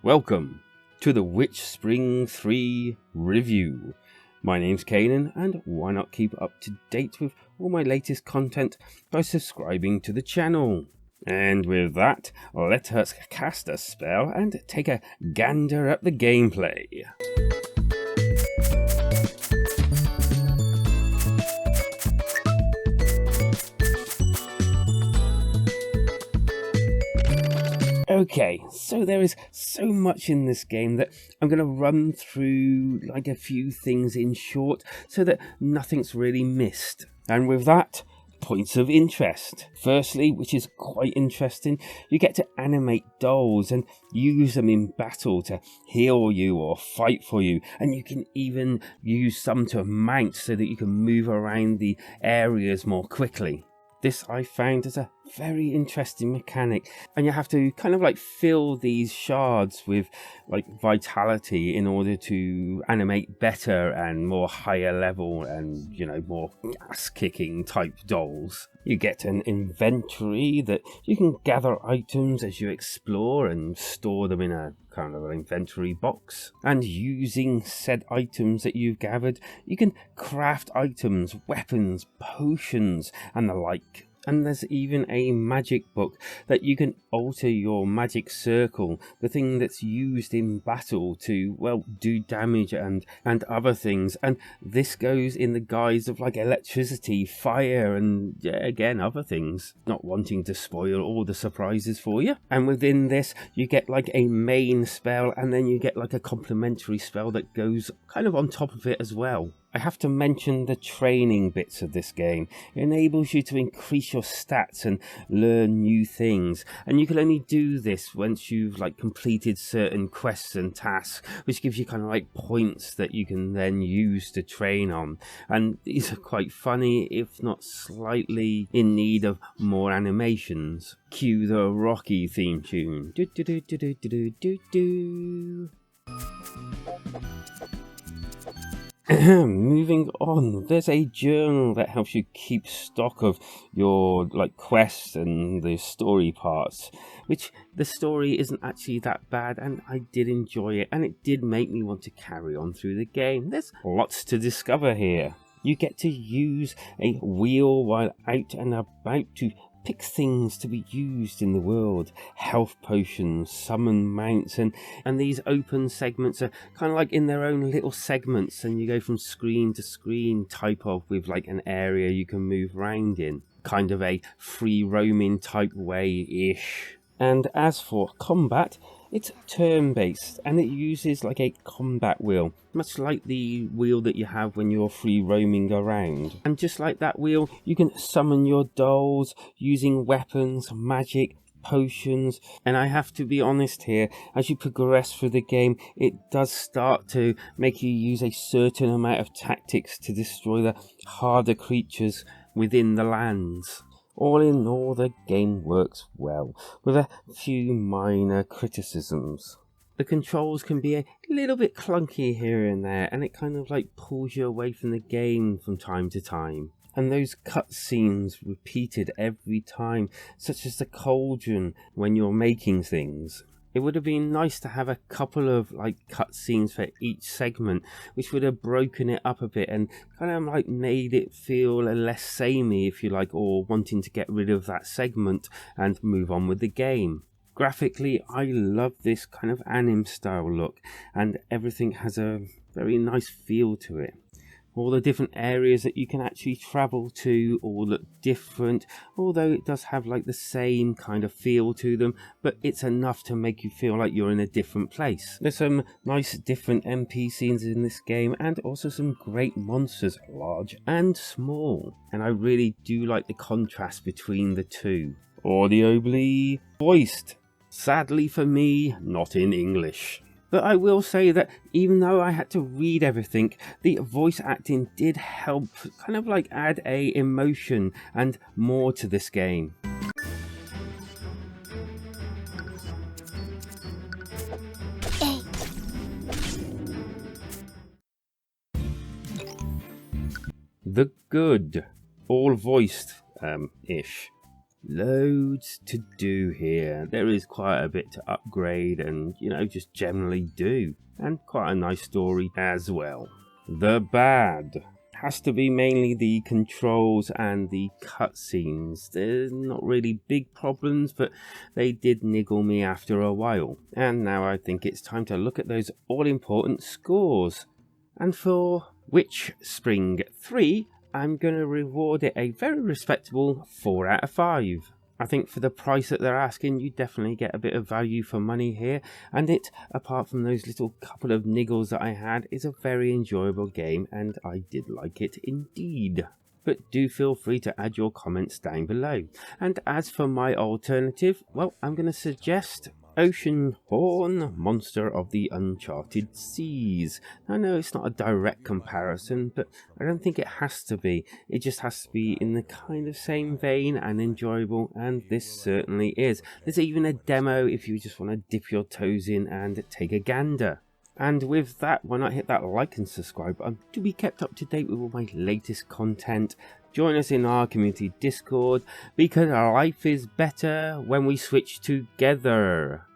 Welcome to the WitchSpring3 review. My name's Kanan, and why not keep up to date with all my latest content by subscribing to the channel. And with that, let us cast a spell and take a gander at the gameplay. Okay, so there is so much in this game that I'm going to run through like a few things in short so that nothing's really missed. And with that, points of interest. Firstly, which is quite interesting, you get to animate dolls and use them in battle to heal you or fight for you, and you can even use some to mount so that you can move around the areas more quickly. This I found is a very interesting mechanic, and you have to kind of like fill these shards with like vitality in order to animate better and more higher level and, you know, more ass kicking type dolls. You get an inventory that you can gather items as you explore and store them in a kind of an inventory box, and using said items that you've gathered, you can craft items, weapons, potions and the like. And there's even a magic book that you can alter your magic circle, the thing that's used in battle to, well, do damage and other things. And this goes in the guise of like electricity, fire, and yeah, again, other things. Not wanting to spoil all the surprises for you. And within this, you get like a main spell, and then you get like a complementary spell that goes kind of on top of it as well. I have to mention the training bits of this game. It enables you to increase your stats and learn new things, and you can only do this once you've like completed certain quests and tasks, which gives you kind of like points that you can then use to train on. And these are quite funny, if not slightly in need of more animations. Cue the Rocky theme tune. Do do do do do do do do. Moving on, there's a journal that helps you keep stock of your like quests and the story parts, which the story isn't actually that bad, and I did enjoy it, and it did make me want to carry on through the game. There's lots to discover here. You get to use a wheel while out and about to pick things to be used in the world. Health potions, summon mounts, and these open segments are kind of like in their own little segments, and you go from screen to screen type of, with like an area you can move around in. Kind of a free roaming type way-ish. And as for combat, it's turn-based, and it uses like a combat wheel, much like the wheel that you have when you're free roaming around. And just like that wheel, you can summon your dolls using weapons, magic, potions. And I have to be honest here, as you progress through the game, it does start to make you use a certain amount of tactics to destroy the harder creatures within the lands. All in all, the game works well, with a few minor criticisms. The controls can be a little bit clunky here and there, and it kind of like pulls you away from the game from time to time. And those cutscenes repeated every time, such as the cauldron when you're making things. It would have been nice to have a couple of like cutscenes for each segment, which would have broken it up a bit and kind of like made it feel less samey, if you like, or wanting to get rid of that segment and move on with the game. Graphically, I love this kind of anime style look, and everything has a very nice feel to it. All the different areas that you can actually travel to all look different, although it does have like the same kind of feel to them, but it's enough to make you feel like you're in a different place. There's some nice different NPCs in this game, and also some great monsters, large and small. And I really do like the contrast between the two. Audibly voiced. Sadly for me, not in English. But I will say that even though I had to read everything, the voice acting did help kind of like add a emotion and more to this game. The good, all voiced ish. Loads to do here. There is quite a bit to upgrade and, just generally do. And quite a nice story as well. The bad has to be mainly the controls and the cutscenes. They're not really big problems, but they did niggle me after a while. And now I think it's time to look at those all-important scores. And for WitchSpring3, I'm going to reward it a very respectable 4 out of 5. I think for the price that they're asking, you definitely get a bit of value for money here, and it, apart from those little couple of niggles that I had, is a very enjoyable game, and I did like it indeed. But do feel free to add your comments down below. And as for my alternative, well, I'm going to suggest Ocean Horn, Monster of the Uncharted Seas. I know it's not a direct comparison, but I don't think it has to be. It just has to be in the kind of same vein and enjoyable, and this certainly is. There's even a demo if you just want to dip your toes in and take a gander. And with that, why not hit that like and subscribe button to be kept up to date with all my latest content. Join us in our community Discord, because our life is better when we switch together.